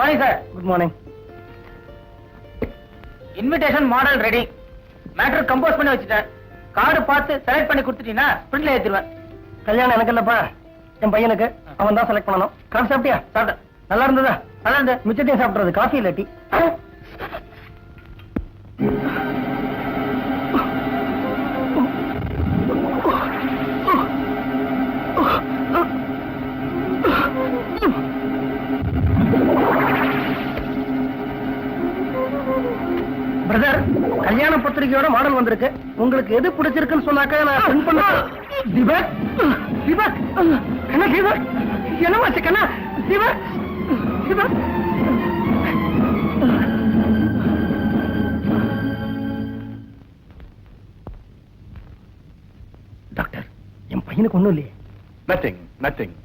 Morning sir. Good morning. Invitation model ready. Matter compose பண்ணி வச்சுட்டேன். Card பார்த்து select பண்ணி கொடுத்துட்டீங்கன்னா பிரிண்ட்ல ஏத்திடுவேன். கல்யாணம் எனக்கு இல்லப்பா, என் பையனுக்கு. அவன் தான் செலக்ட் பண்ணணும். காஃபி சாப்பிட்டியா? சாப்பிட்டேன். நல்லா இருந்ததா? நல்லா இருந்து. மிச்சத்தையும் சாப்பிட்றது, காஃபி இல்ல டீ? பிரதர், கல்யாண பத்திரிகையோட மாடல் வந்திருக்கு. உங்களுக்கு எது பிடிச்சிருக்குன்னு சொன்னாக்க நான் பிரிண்ட் பண்ண. தீபக், தீபக், கண்ணா தீபக், என்னமாச்சு கண்ணா? தீபக், தீபக். டாக்டர், என் பையனுக்கு ஒண்ணும் இல்லையே. Nothing nothing.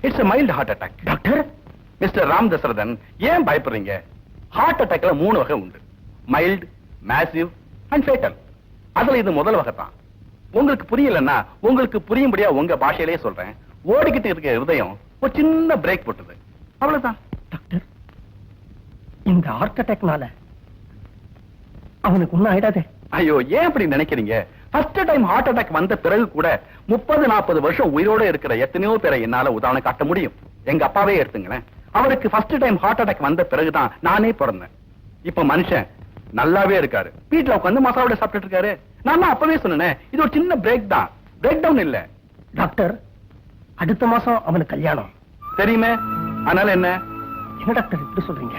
It's a mild heart attack. Doctor, mister Ram Dasarathan, ஏன் பயப்படுறீங்க? ஹார்ட் அட்டாக்ல 3 வகை உண்டு. Mild, massive and fatal. அதுல இது முதல் வகை தான். உங்களுக்கு புரியலன்னா உங்களுக்கு புரியும்படியா உங்க பாஷையிலேயே சொல்றேன். ஓடிக்கிட்டு இருக்க இருதயம் ஒரு சின்ன பிரேக் போட்டுது, அவ்வளவுதான். டாக்டர், இந்த ஹார்ட் அட்டாக்னால அவனுக்கு ஒண்ணும் ஆயிடாதே? ஐயோ, ஏன் அப்படி நினைக்கிறீங்க? ஃபர்ஸ்ட் டைம் ஹார்ட் அட்டாக் வந்த பிறகு கூட 30-40 வருஷம் உயிரோட இருக்கிற எத்தனையோ பேரை என்னால உதாரணம் காட்ட முடியும். எங்க அப்பாவே எடுத்துங்களேன். அவருக்கு ஃபர்ஸ்ட் டைம் ஹார்ட் அட்டாக் வந்த பிறகுதான் நானே பிறந்தேன். இப்ப மனுஷன் நல்லாவே இருக்காரு. வீட்டுல உட்காந்து மசாலோட சாப்பிட்டு இருக்காரு. நான் அப்பவே சொன்னேன், இது ஒரு சின்ன பிரேக் தான், பிரேக் டவுன் இல்ல. டாக்டர், அடுத்த மாசம் அவனுக்கு கல்யாணம் தெரியுமே, அதனால என்ன? என்ன டாக்டர் இப்படி சொல்றீங்க?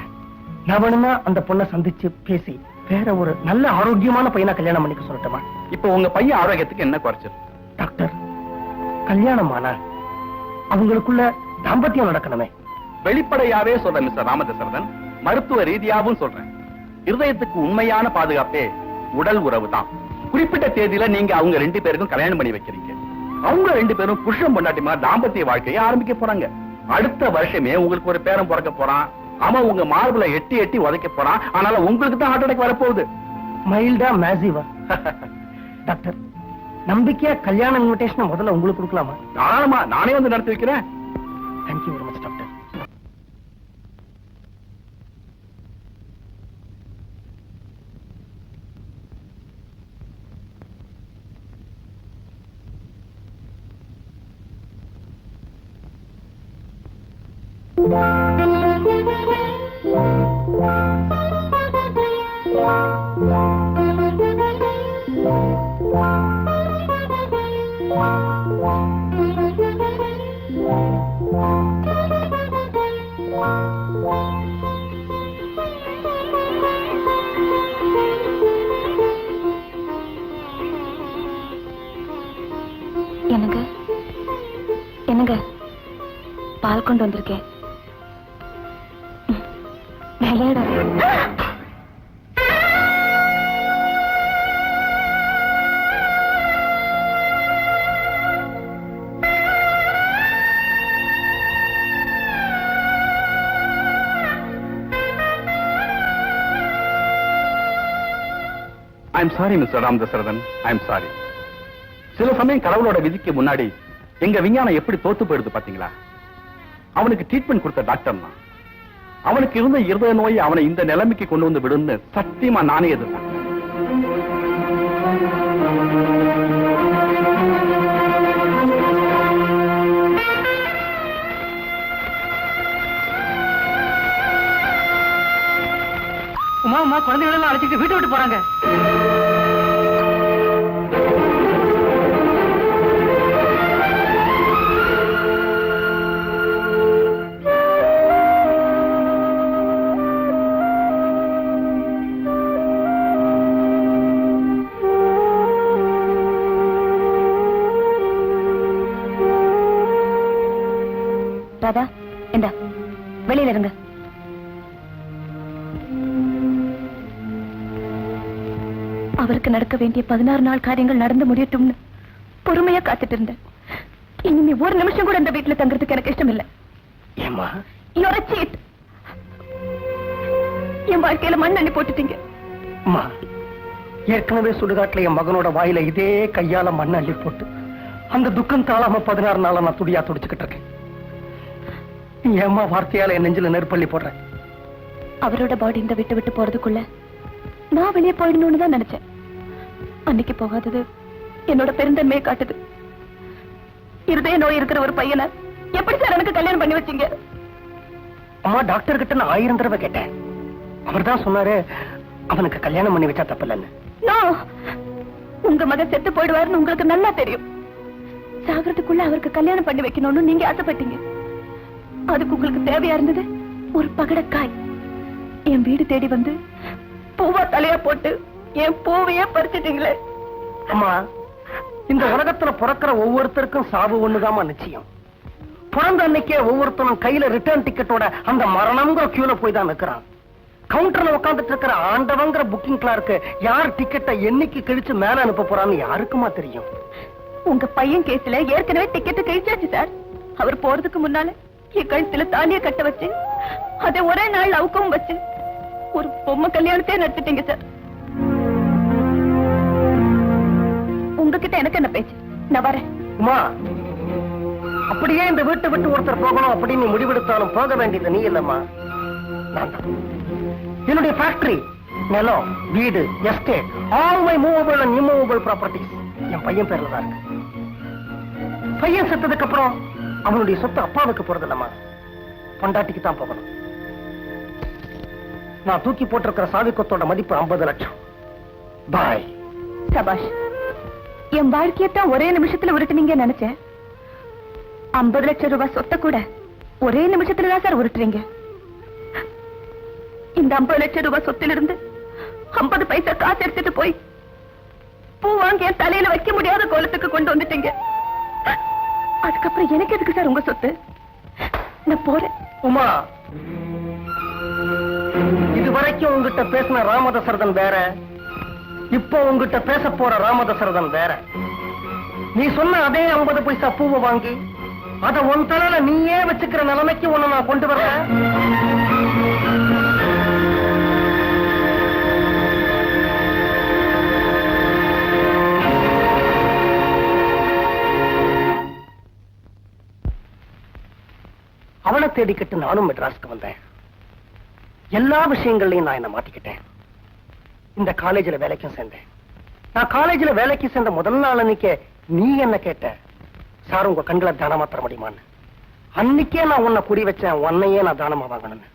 நான் வேணும்னா அந்த பொண்ணை சந்திச்சு பேசி வேற ஒரு நல்ல ஆரோக்கியமான பையனா கல்யாணம் பண்ணிக்க சொல்லட்டுமா? இப்ப உங்க பையன் ஆரோக்கியத்துக்கு என்ன குறைச்சது? டாக்டர், கல்யாணம் ஆனா அவங்களுக்குள்ள தாம்பத்தியம் நடக்கணுமே. வெளிப்படையாவே சொல்றேன் மிஸ்டர் ராமதசரதன், மருத்துவ ரீதியாவும் சொல்றேன். இருதயத்துக்கு உண்மையான பாதுகாப்பே உடல் உறவு தான். குறிப்பிட்ட தேதியில நீங்க அவங்க 2 பேருக்கும் கல்யாணம் பண்ணி வைக்கிறீங்க. அவங்க 2 பேரும் புருஷன் பொண்டாட்டிமா தாம்பத்திய வாழ்க்கையை ஆரம்பிக்க போறாங்க. அடுத்த வருஷமே உங்களுக்கு ஒரு பேரன் பிறக்க போறான். அவன் உங்க மார்புல எட்டி எட்டி உதைக்க போறான். ஆனால உங்களுக்கு தான் ஹார்ட் அட்டாக் வரப்போகுது. மைல்டா மேசிவா? டாக்டர், நம்பிக்கையா கல்யாண இன்விடேஷன் முதல்ல உங்களுக்கு கொடுக்கலாமா? தாராளமா, நானே வந்து நடத்தி வைக்கிறேன். Thank you very much doctor. என்னங்க என்னங்க, பால் கொண்டு வந்திருக்கேன். விளையாட. I'm sorry mister Ram Dasarathan, I'm sorry. சில சமயம் கடவுளோட விதிக்கு முன்னாடி எங்க விஞ்ஞானம் எப்படி தோத்து போயிடுது பாத்தீங்களா? அவனுக்கு ட்ரீட்மெண்ட் கொடுத்த டாக்டர் தான். அவனுக்கு இருந்த இருதய நோய் அவனை இந்த நிலைமைக்கு கொண்டு வந்து விடுன்னு சத்தியமா நானே எதிர்த்தேன். உமா உமா குழந்தைகளெல்லாம் அழைச்சிட்டு வீட்டை விட்டு போறாங்க. ராதா, இந்தா வெளியில இருங்க. அவருக்கு நடக்க வேண்டிய 16 நாள் காரியங்கள் நடந்து முடியட்டும்னு பொறுமையா காத்துட்டு இருந்தேன். இனிமே ஒரு நிமிஷம் கூட இந்த வீட்டுல தங்குறதுக்கு எனக்கு இஷ்டம் இல்லை. ஏமா? You're a cheat. என் வாழ்க்கையில மண் அள்ளி போட்டுட்டீங்க. அம்மா, ஏற்கனவே சுடுகாட்டுல என் மகனோட வாயில இதே கையால மண் அள்ளி போட்டு அந்த துக்கம் தாளாம 16 நாளா நான் துடியா துடிச்சுக்கிட்டு இருக்கேன். நீ ஏமா வார்த்தையால என் நெஞ்சில நெருப்பள்ளி போடுற? அவரோட பாடி இந்த விட்டு விட்டு போறதுக்குள்ள நான் வெளியே போயிடணும்னு தான் நினைச்சேன். அன்னைக்கு போகாதது என்னோட பெருந்தன்மையை காட்டுது. இருதய நோய் இருக்கிற ஒரு பையனை எப்படி சார் எனக்கு கல்யாணம் பண்ணி வச்சீங்க? அம்மா, டாக்டர் கிட்ட நான் 1000 தடவை கேட்டேன். அவர் தான் சொன்னாரு அவனுக்கு கல்யாணம் பண்ணி வச்சா தப்பில்லைன்னு. உங்க மகன் செத்து போயிடுவாருன்னு உங்களுக்கு நல்லா தெரியும். சாகிறதுக்குள்ள அவருக்கு கல்யாணம் பண்ணி வைக்கணும்னு நீங்க ஆசைப்பட்டீங்க. அதுக்கு உங்களுக்கு தேவையா இருந்தது ஒரு பகடக்காய். என் வீடு தேடி வந்து பூவா தலையா போட்டு என் பூவையே பறிச்சிட்டீங்களே. அம்மா, இந்த உலகத்துல பிறக்கிற ஒவ்வொருத்தருக்கும் சாவு ஒண்ணுதாம்மா நிச்சயம். பிறந்த அன்னைக்கே ஒவ்வொருத்தரும் கையில ரிட்டர்ன் டிக்கெட்டோட அந்த மரணம்ங்கிற கியூல போய் தான் நிக்கிறான். கவுண்டர்ல உட்காந்துட்டு இருக்கிற ஆண்டவங்கிற புக்கிங் கிளார்க்கு யார் டிக்கெட்டை என்னைக்கு கிழிச்சு மேல அனுப்ப போறான்னு யாருக்குமா தெரியும்? உங்க பையன் கேஸ்ல ஏற்கனவே டிக்கெட் கிழிச்சாச்சு சார். அவர் போறதுக்கு முன்னால என் கழுத்துல தாலிய கட்ட வச்சு அதை ஒரே நாள் அவுக்கவும் வச்சு ஒரு பொம்மை கல்யாணத்தையே நடத்திட்டீங்க சார். உங்ககிட்ட எனக்கு என்ன பேச்சு? நான் வரேன். உமா, அப்படியே இந்த வீட்டை விட்டு ஒருத்தர் போகணும் அப்படின்னு முடிவெடுத்தாலும் போக வேண்டியது நீ இல்லம்மா, நான் தான். என்னுடைய ஃபேக்டரி, நிலம், வீடு, estate, all my movable and immovable properties என் பையன் பேர்ல தான் இருக்கு. பையன் செத்ததுக்கு அப்புறம் அவனுடைய சொத்து அப்பாவுக்கு போறது இல்லம்மா, பொண்டாட்டிக்கு தான் போகணும். நான் தூக்கி போட்டிருக்கிற சாவி கொத்தோட மதிப்பு 50 லட்சம். பாய். சபாஷ். என் வாழ்க்கையத்தான் ஒரே நிமிஷத்துல உருட்டுனீங்க நினைச்சேன். 50 லட்சம் ரூபாய் சொத்தை கூட ஒரே நிமிஷத்துல தான் சார் உருட்டுறீங்க. இந்த 50 லட்சம் ரூபாய் சொத்திலிருந்து 50 பைசா காசு எடுத்துட்டு போய் பூ வாங்கி என் தலையில வைக்க முடியாத கோலத்துக்கு கொண்டு வந்துட்டீங்க. அதுக்கப்புறம் எனக்கு எதுக்கு சார் உங்க சொத்து? நான் போறேன். உமா, இதுவரைக்கும் உங்ககிட்ட பேசின ராமதசரதன் வேற, இப்போ உங்ககிட்ட பேச போற ராமதசரதன் வேற. நீ சொன்ன அதே 50 பைசா பூவை வாங்கி அத உன் தலையில நீயே வச்சுக்கிற நிலைமைக்கு உன்னை நான் கொண்டு வரேன். அவளை தேடிக்கிட்டு நானும் மெட்ராஸ்க்கு வந்தேன். எல்லா விஷயங்களையும் நான் என்ன மாத்திக்கிட்டேன். இந்த காலேஜ்ல வேலைக்கும் சேர்ந்தேன். நான் காலேஜ்ல வேலைக்கு சேர்ந்த முதல் நாள் அன்னைக்கே நீ என்ன கேட்ட, சார் உங்க கண்களை தானமா தர முடியுமான்னு. அன்னைக்கே நான் உன்னை குடி வச்சேன், உன்னையே நான் தானமா வாங்கணும்னு.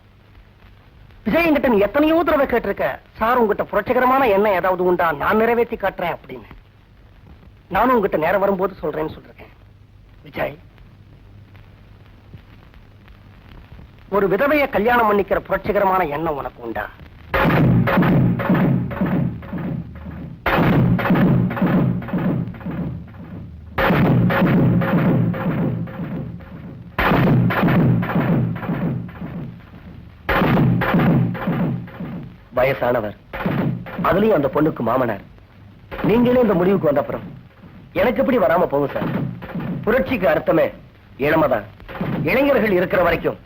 விஜய் என்கிட்ட நீ எத்தனையோ தடவை கேட்டிருக்க, சார் உங்ககிட்ட புரட்சிகரமான எண்ணம் ஏதாவது உண்டா, நான் நிறைவேற்றி காட்டுறேன் அப்படின்னு. நானும் உங்ககிட்ட நேரம் வரும்போது சொல்றேன்னு சொல்றேன். விஜய், ஒரு விதவையை கல்யாணம் பண்ணிக்கிற புரட்சிகரமான எண்ணம் உனக்கு உண்டா? வயசானவர், அதுலயும் அந்த பொண்ணுக்கு மாமனார். நீங்களே இந்த முடிவுக்கு வந்த அப்புறம் எனக்கு எப்படி வராம போகும் சார்? புரட்சிக்கு அர்த்தமே இளமைதான். இளைஞர்கள் இருக்கிற வரைக்கும்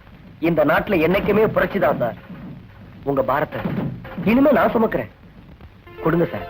இந்த நாட்டுல என்னைக்குமே புரட்சிதான் சார். உங்க பாரத்தை இனிமே நான் சுமக்கிறேன். கொடுங்க சார்.